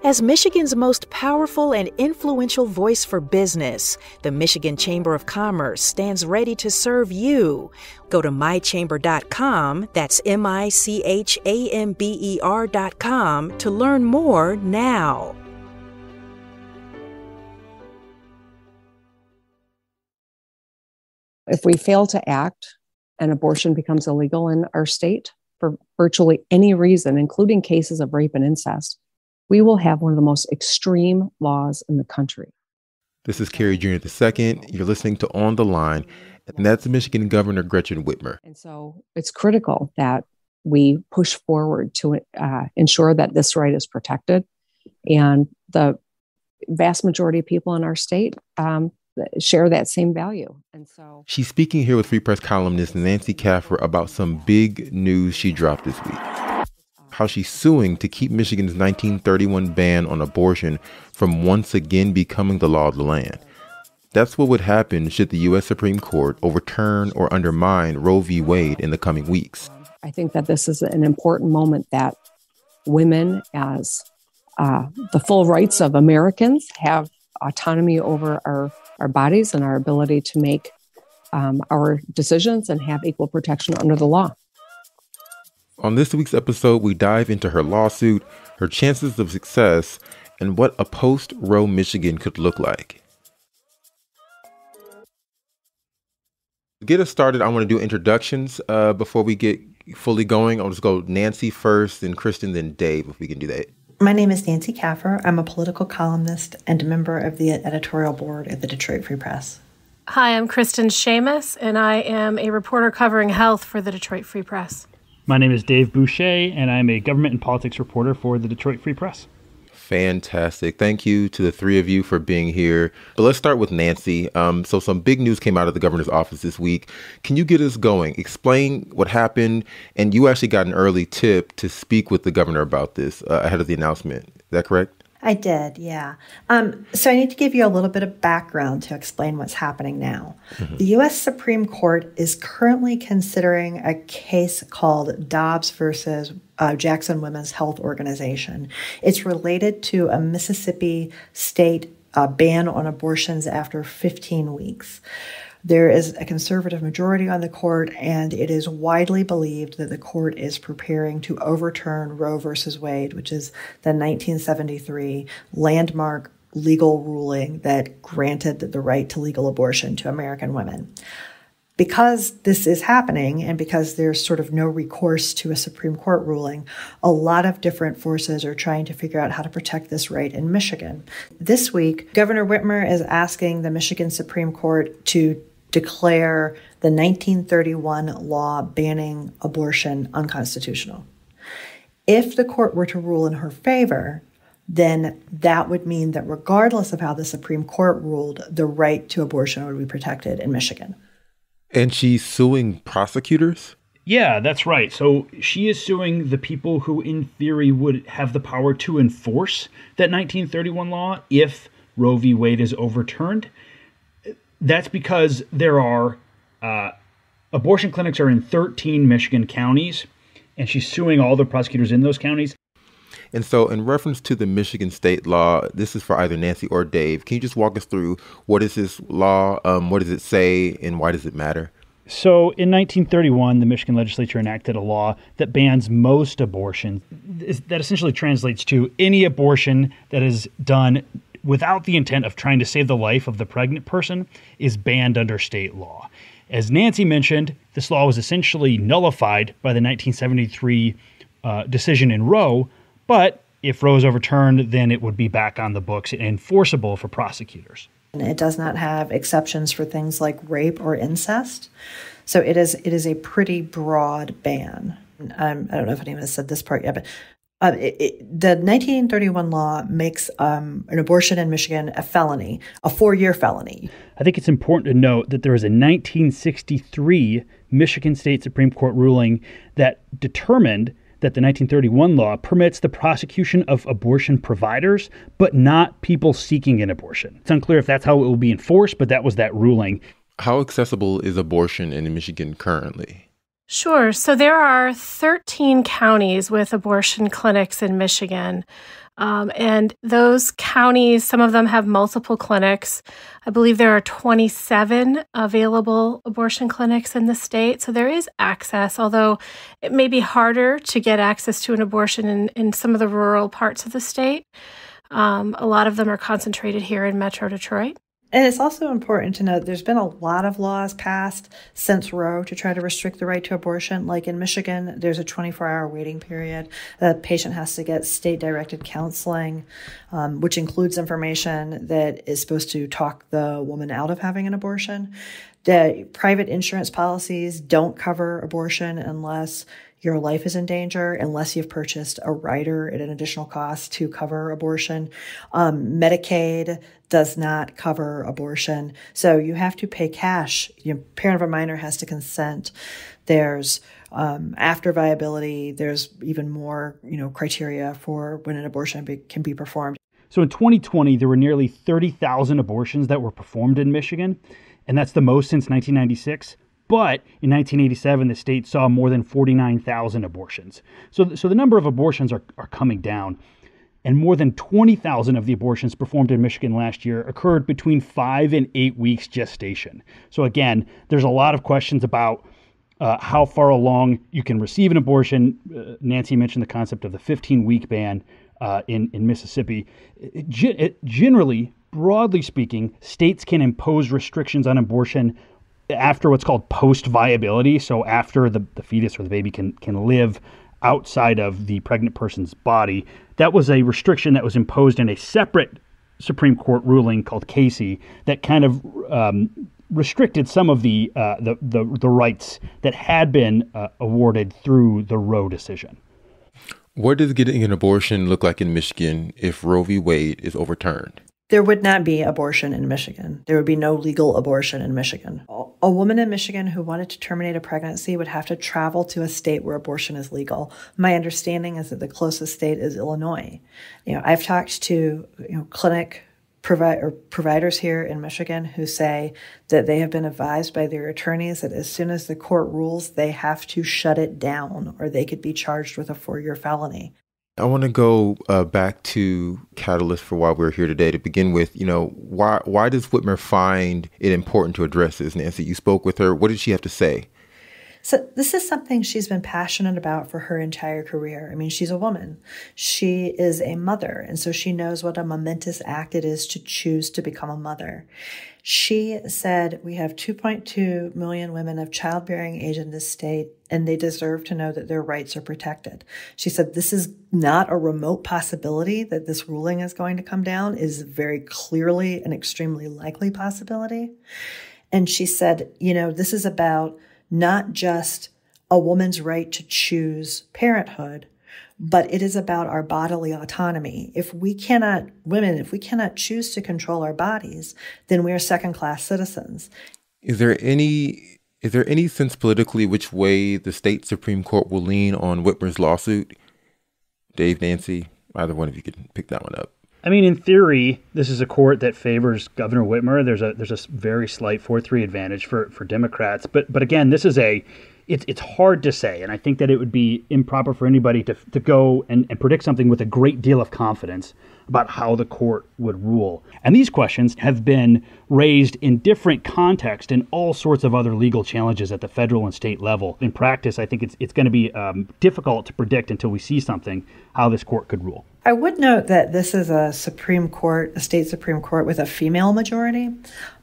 As Michigan's most powerful and influential voice for business, the Michigan Chamber of Commerce stands ready to serve you. Go to mychamber.com, that's MICHAMBER.com, to learn more now. If we fail to act and abortion becomes illegal in our state for virtually any reason, including cases of rape and incest, we will have one of the most extreme laws in the country. This is Kerry Jr. II. You're listening to On the Line, and that's Michigan Governor Gretchen Whitmer. And so it's critical that we push forward to ensure that this right is protected. And the vast majority of people in our state share that same value. And so she's speaking here with Free Press columnist Nancy Kaffer about some big news she dropped this week. How she's suing to keep Michigan's 1931 ban on abortion from once again becoming the law of the land. That's what would happen should the U.S. Supreme Court overturn or undermine Roe v. Wade in the coming weeks. I think that this is an important moment that women, as the full rights of Americans, have autonomy over our bodies and our ability to make our decisions and have equal protection under the law. On this week's episode, we dive into her lawsuit, her chances of success, and what a post-Roe Michigan could look like. To get us started, I want to do introductions before we get fully going. I'll just go Nancy first, then Kristen, then Dave, if we can do that. My name is Nancy Kaffer. I'm a political columnist and a member of the editorial board at the Detroit Free Press. Hi, I'm Kristen Shamus, and I am a reporter covering health for the Detroit Free Press. My name is Dave Boucher, and I'm a government and politics reporter for the Detroit Free Press. Fantastic. Thank you to the three of you for being here. But let's start with Nancy. So some big news came out of the governor's office this week. Can you get us going? Explain what happened. And you actually got an early tip to speak with the governor about this ahead of the announcement. Is that correct? I did, yeah. So I need to give you a little bit of background to explain what's happening now. Mm-hmm. The U.S. Supreme Court is currently considering a case called Dobbs versus Jackson Women's Health Organization. It's related to a Mississippi state ban on abortions after 15 weeks. There is a conservative majority on the court, and it is widely believed that the court is preparing to overturn Roe versus Wade, which is the 1973 landmark legal ruling that granted the right to legal abortion to American women. Because this is happening and because there's sort of no recourse to a Supreme Court ruling, a lot of different forces are trying to figure out how to protect this right in Michigan. This week, Governor Whitmer is asking the Michigan Supreme Court to declare the 1931 law banning abortion unconstitutional. If the court were to rule in her favor, then that would mean that regardless of how the Supreme Court ruled, the right to abortion would be protected in Michigan. And she's suing prosecutors? Yeah, that's right. So she is suing the people who, in theory, would have the power to enforce that 1931 law if Roe v. Wade is overturned. That's because there are abortion clinics are in 13 Michigan counties, and she's suing all the prosecutors in those counties. And so in reference to the Michigan state law, this is for either Nancy or Dave. Can you just walk us through what is this law, what does it say, and why does it matter? So in 1931, the Michigan legislature enacted a law that bans most abortion. That essentially translates to any abortion that is done without the intent of trying to save the life of the pregnant person is banned under state law. As Nancy mentioned, this law was essentially nullified by the 1973 decision in Roe, but if Roe is overturned, then it would be back on the books and enforceable for prosecutors. It does not have exceptions for things like rape or incest. So it is a pretty broad ban. I don't know if anyone has said this part yet, but the 1931 law makes an abortion in Michigan a felony, a 4-year felony. I think it's important to note that there is a 1963 Michigan State Supreme Court ruling that determined that the 1931 law permits the prosecution of abortion providers, but not people seeking an abortion. It's unclear if that's how it will be enforced, but that was that ruling. How accessible is abortion in Michigan currently? Sure. So there are 13 counties with abortion clinics in Michigan. And those counties, some of them have multiple clinics. I believe there are 27 available abortion clinics in the state. So there is access, although it may be harder to get access to an abortion in some of the rural parts of the state. A lot of them are concentrated here in Metro Detroit. And it's also important to note there's been a lot of laws passed since Roe to try to restrict the right to abortion. Like in Michigan, there's a 24-hour waiting period. The patient has to get state-directed counseling, which includes information that is supposed to talk the woman out of having an abortion. The private insurance policies don't cover abortion unless your life is in danger, unless you've purchased a rider at an additional cost to cover abortion. Medicaid does not cover abortion. So you have to pay cash. Parent of a minor has to consent. There's after viability, there's even more, criteria for when an abortion can be performed. So in 2020, there were nearly 30,000 abortions that were performed in Michigan, and that's the most since 1996. But in 1987, the state saw more than 49,000 abortions. So the number of abortions are coming down. And more than 20,000 of the abortions performed in Michigan last year occurred between 5 and 8 weeks gestation. So again, there's a lot of questions about how far along you can receive an abortion. Nancy mentioned the concept of the 15-week ban in Mississippi. Generally, broadly speaking, states can impose restrictions on abortion after what's called post-viability, so after the fetus or the baby can live outside of the pregnant person's body. That was a restriction that was imposed in a separate Supreme Court ruling called Casey that kind of restricted some of the rights that had been awarded through the Roe decision. What does getting an abortion look like in Michigan if Roe v. Wade is overturned? There would not be abortion in Michigan. There would be no legal abortion in Michigan. A woman in Michigan who wanted to terminate a pregnancy would have to travel to a state where abortion is legal. My understanding is that the closest state is Illinois. I've talked to clinic providers here in Michigan who say that they have been advised by their attorneys that as soon as the court rules, they have to shut it down or they could be charged with a 4-year felony. I want to go back to Catalyst for why we're here today. To begin with, why does Whitmer find it important to address this? Nancy, you spoke with her. What did she have to say? So this is something she's been passionate about for her entire career. I mean, she's a woman. She is a mother, and so she knows what a momentous act it is to choose to become a mother. She said, we have 2.2 million women of childbearing age in this state, and they deserve to know that their rights are protected. She said, this is not a remote possibility that this ruling is going to come down. It is very clearly an extremely likely possibility. And she said, this is about not just a woman's right to choose parenthood, but it is about our bodily autonomy. If we cannot choose to control our bodies, then we are second-class citizens. Is there any sense politically which way the state Supreme Court will lean on Whitmer's lawsuit? Dave, Nancy, either one of you could pick that one up. I mean, in theory, this is a court that favors Governor Whitmer. There's a very slight 4-3 advantage for Democrats. But again, this is it's hard to say. And I think that it would be improper for anybody to go and predict something with a great deal of confidence about how the court would rule. And these questions have been raised in different contexts in all sorts of other legal challenges at the federal and state level. In practice, I think it's going to be difficult to predict until we see something how this court could rule. I would note that this is a Supreme Court, a state Supreme Court with a female majority,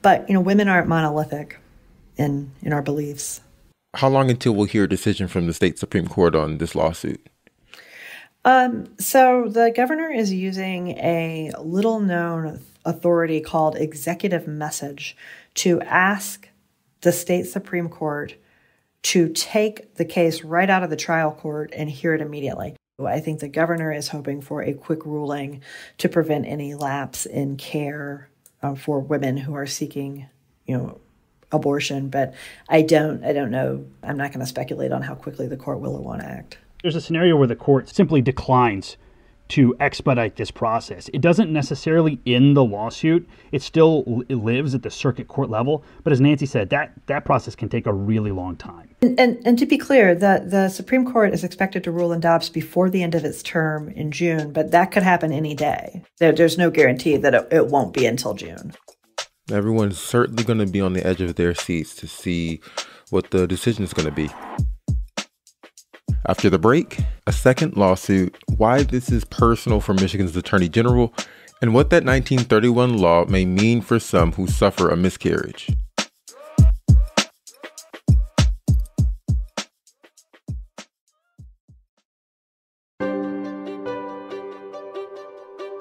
but women aren't monolithic in our beliefs. How long until we'll hear a decision from the state Supreme Court on this lawsuit? So the governor is using a little-known authority called executive message to ask the state Supreme Court to take the case right out of the trial court and hear it immediately. I think the governor is hoping for a quick ruling to prevent any lapse in care for women who are seeking, abortion. But I don't know. I'm not going to speculate on how quickly the court will or won't act. There's a scenario where the court simply declines to expedite this process. It doesn't necessarily end the lawsuit. It still lives at the circuit court level. But as Nancy said, that process can take a really long time. And to be clear, the Supreme Court is expected to rule in Dobbs before the end of its term in June, but that could happen any day. There's no guarantee that it won't be until June. Everyone's certainly going to be on the edge of their seats to see what the decision is going to be. After the break, a second lawsuit, why this is personal for Michigan's Attorney General, and what that 1931 law may mean for some who suffer a miscarriage.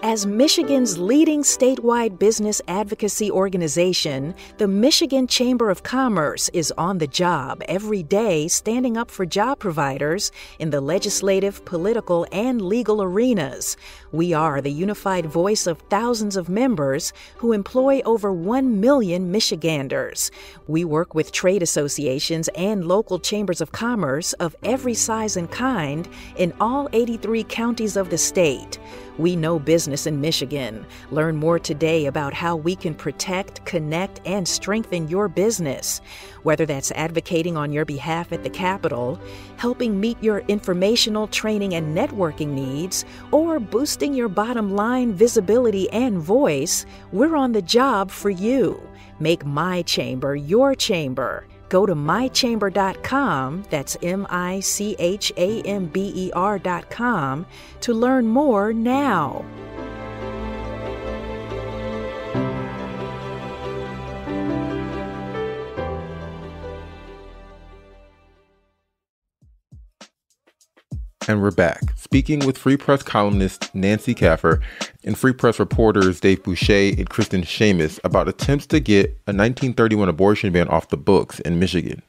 As Michigan's leading statewide business advocacy organization, the Michigan Chamber of Commerce is on the job every day standing up for job providers in the legislative, political, and legal arenas. We are the unified voice of thousands of members who employ over 1 million Michiganders. We work with trade associations and local chambers of commerce of every size and kind in all 83 counties of the state. We know business in Michigan. Learn more today about how we can protect, connect, and strengthen your business. Whether that's advocating on your behalf at the Capitol, helping meet your informational, training, and networking needs, or boosting your bottom line visibility and voice, we're on the job for you. Make my chamber your chamber. Go to mychamber.com, that's MICHAMBER.com, to learn more now. And we're back, speaking with Free Press columnist Nancy Kaffer and Free Press reporters Dave Boucher and Kristen Shamus about attempts to get a 1931 abortion ban off the books in Michigan.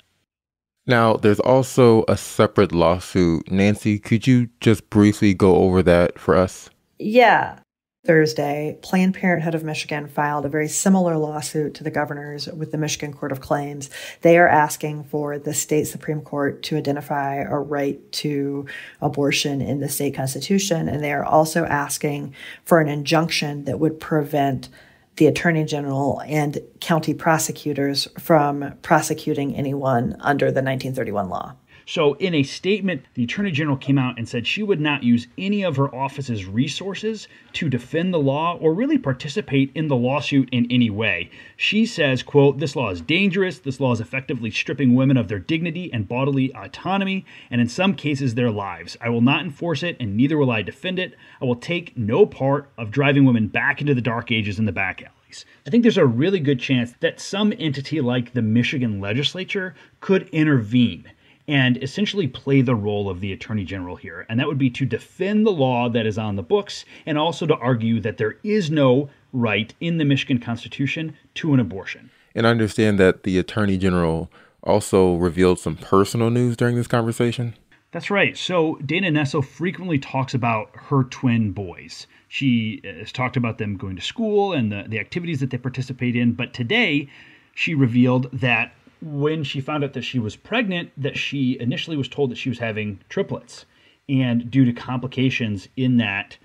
Now, there's also a separate lawsuit. Nancy, could you just briefly go over that for us? Yeah. Thursday, Planned Parenthood of Michigan filed a very similar lawsuit to the governors with the Michigan Court of Claims. They are asking for the state Supreme Court to identify a right to abortion in the state constitution, and they are also asking for an injunction that would prevent the Attorney General and county prosecutors from prosecuting anyone under the 1931 law. So in a statement, the Attorney General came out and said she would not use any of her office's resources to defend the law or really participate in the lawsuit in any way. She says, quote, "This law is dangerous. This law is effectively stripping women of their dignity and bodily autonomy, and in some cases their lives. I will not enforce it, and neither will I defend it. I will take no part of driving women back into the dark ages and the back alleys." I think there's a really good chance that some entity like the Michigan legislature could intervene and essentially play the role of the Attorney General here. And that would be to defend the law that is on the books and also to argue that there is no right in the Michigan Constitution to an abortion. And I understand that the Attorney General also revealed some personal news during this conversation. That's right. So Dana Nessel frequently talks about her twin boys. She has talked about them going to school and the activities that they participate in. But today she revealed that when she found out that she was pregnant, that she initially was told that she was having triplets. And due to complications in that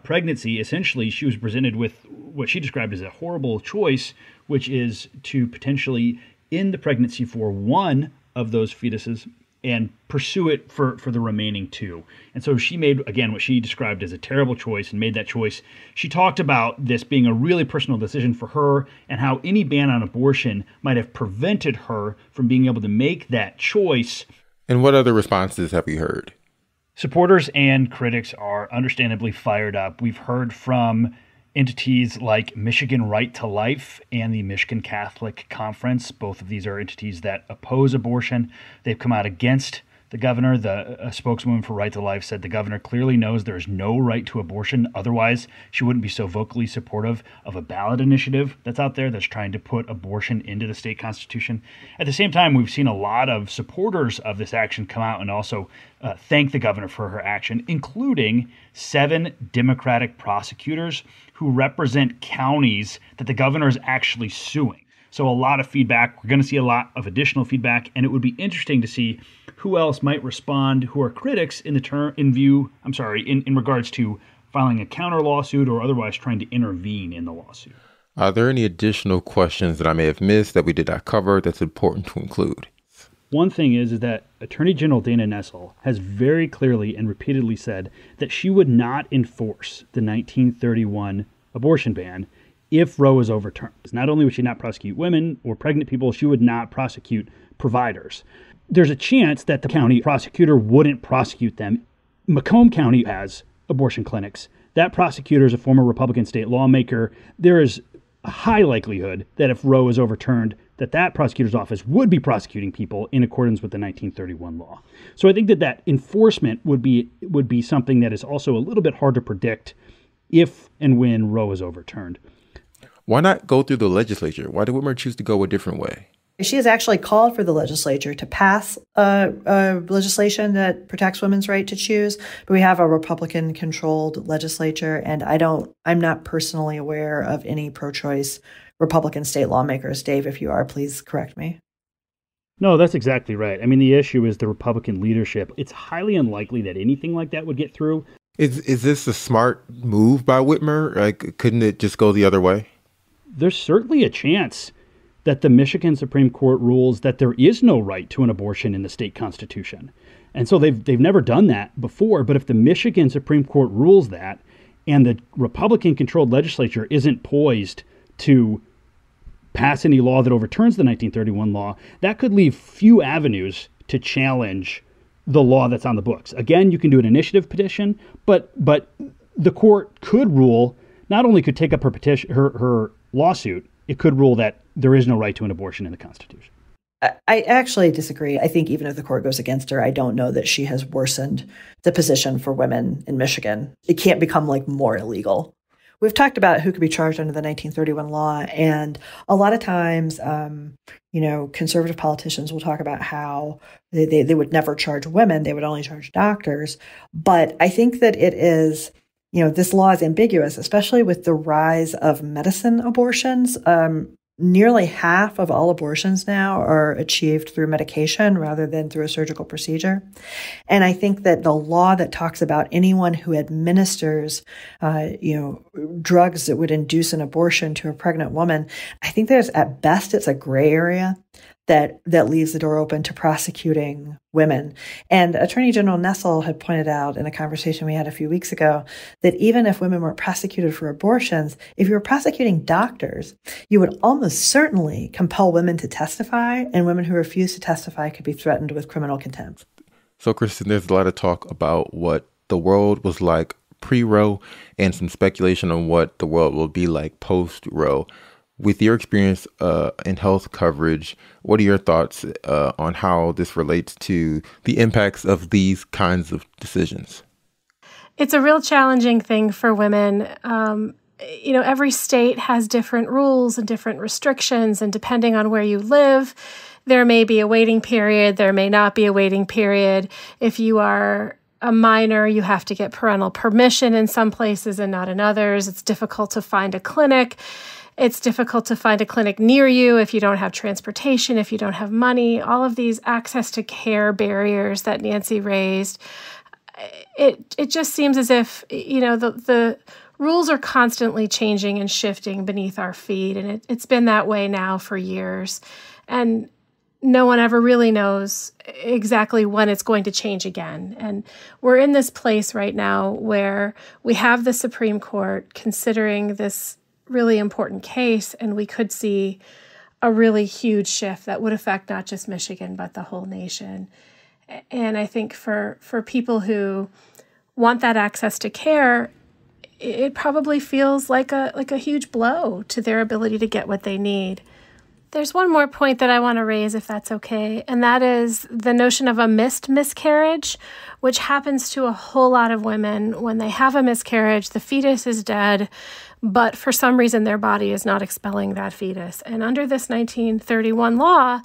pregnancy, essentially she was presented with what she described as a horrible choice, which is to potentially end the pregnancy for one of those fetuses and pursue it for the remaining two. And so she made, again, what she described as a terrible choice and made that choice. She talked about this being a really personal decision for her and how any ban on abortion might have prevented her from being able to make that choice. And what other responses have you heard? Supporters and critics are understandably fired up. We've heard from entities like Michigan Right to Life and the Michigan Catholic Conference. Both of these are entities that oppose abortion. They've come out against the governor. A spokeswoman for Right to Life said the governor clearly knows there's no right to abortion. Otherwise, she wouldn't be so vocally supportive of a ballot initiative that's out there that's trying to put abortion into the state constitution. At the same time, we've seen a lot of supporters of this action come out and also thank the governor for her action, including 7 Democratic prosecutors who represent counties that the governor is actually suing. So a lot of feedback. We're going to see a lot of additional feedback, and it would be interesting to see who else might respond who are critics in regards to filing a counter lawsuit or otherwise trying to intervene in the lawsuit. Are there any additional questions that I may have missed that we did not cover that's important to include? One thing is that Attorney General Dana Nessel has very clearly and repeatedly said that she would not enforce the 1931 abortion ban if Roe is overturned. Not only would she not prosecute women or pregnant people, she would not prosecute providers. There's a chance that the county prosecutor wouldn't prosecute them. Macomb County has abortion clinics. That prosecutor is a former Republican state lawmaker. There is a high likelihood that if Roe is overturned, that prosecutor's office would be prosecuting people in accordance with the 1931 law. So I think that enforcement would be something that is also a little bit hard to predict if and when Roe is overturned. Why not go through the legislature? Why did Whitmer choose to go a different way? She has actually called for the legislature to pass legislation that protects women's right to choose. But we have a Republican-controlled legislature, and I'm not personally aware of any pro-choice Republican state lawmakers. Dave, if you are, please correct me. No, that's exactly right. I mean, the issue is the Republican leadership. It's highly unlikely that anything like that would get through. Is this a smart move by Whitmer? Like, couldn't it just go the other way? There's certainly a chance that the Michigan Supreme Court rules that there is no right to an abortion in the state constitution. And so they've never done that before. But if the Michigan Supreme Court rules that and the Republican-controlled legislature isn't poised to pass any law that overturns the 1931 law, that could leave few avenues to challenge the law that's on the books. Again, you can do an initiative petition, but the court could rule, not only could take up her lawsuit, it could rule that there is no right to an abortion in the Constitution. I actually disagree. I think even if the court goes against her, I don't know that she has worsened the position for women in Michigan. It can't become more illegal. We've talked about who could be charged under the 1931 law, and a lot of times, conservative politicians will talk about how they would never charge women; they would only charge doctors. But I think that it is, this law is ambiguous, especially with the rise of medicine abortions. Nearly half of all abortions now are achieved through medication rather than through a surgical procedure. And I think that the law that talks about anyone who administers, drugs that would induce an abortion to a pregnant woman, I think at best, it's a gray area that leaves the door open to prosecuting women. And Attorney General Nessel had pointed out in a conversation we had a few weeks ago that even if women were prosecuted for abortions, if you were prosecuting doctors, you would almost certainly compel women to testify, and women who refuse to testify could be threatened with criminal contempt. So, Kristen, there's a lot of talk about what the world was like pre-Roe and some speculation on what the world will be like post-Roe. With your experience in health coverage, what are your thoughts on how this relates to the impacts of these kinds of decisions? It's a real challenging thing for women. Every state has different rules and different restrictions, and depending on where you live, there may be a waiting period, there may not be a waiting period. If you are a minor, you have to get parental permission in some places and not in others. It's difficult to find a clinic. It's difficult to find a clinic near you if you don't have transportation, if you don't have money, all of these access to care barriers that Nancy raised. It just seems as if, the rules are constantly changing and shifting beneath our feet. And it's been that way now for years. And no one ever really knows exactly when it's going to change again. And we're in this place right now where we have the Supreme Court considering this really important case, and we could see a really huge shift that would affect not just Michigan, but the whole nation. And I think for people who want that access to care, it probably feels like a huge blow to their ability to get what they need. There's one more point that I want to raise, if that's okay, and that is the notion of a missed miscarriage, which happens to a whole lot of women. When they have a miscarriage, the fetus is dead, but for some reason their body is not expelling that fetus. And under this 1931 law,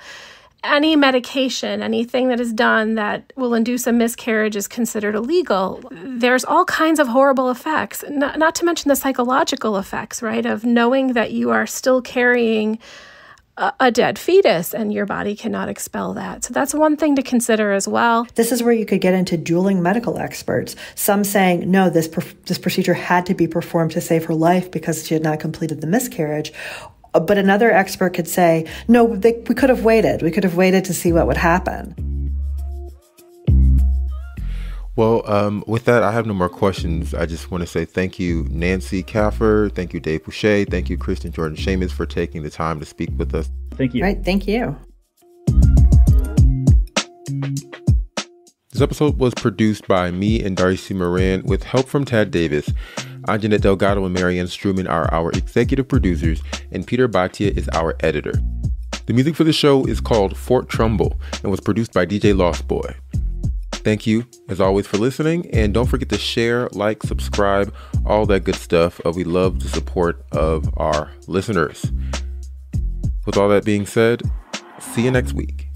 any medication, anything that is done that will induce a miscarriage is considered illegal. There's all kinds of horrible effects, not to mention the psychological effects, right, of knowing that you are still carrying a dead fetus, and your body cannot expel that. So that's one thing to consider as well. This is where you could get into dueling medical experts. Some saying, no, this procedure had to be performed to save her life because she had not completed the miscarriage. But another expert could say, no, we could have waited. We could have waited to see what would happen. Well, with that, I have no more questions. I just want to say thank you, Nancy Kaffer. Thank you, Dave Boucher. Thank you, Kristen Jordan Shamus, for taking the time to speak with us. Thank you. All right, thank you. This episode was produced by me and Darcy Moran with help from Tad Davis. Anjanette Delgado and Marianne Struman are our executive producers, and Peter Bhatia is our editor. The music for the show is called Fort Trumbull and was produced by DJ Lost Boy. Thank you, as always, for listening, and don't forget to share, like, subscribe, all that good stuff. We love the support of our listeners. With all that being said, see you next week.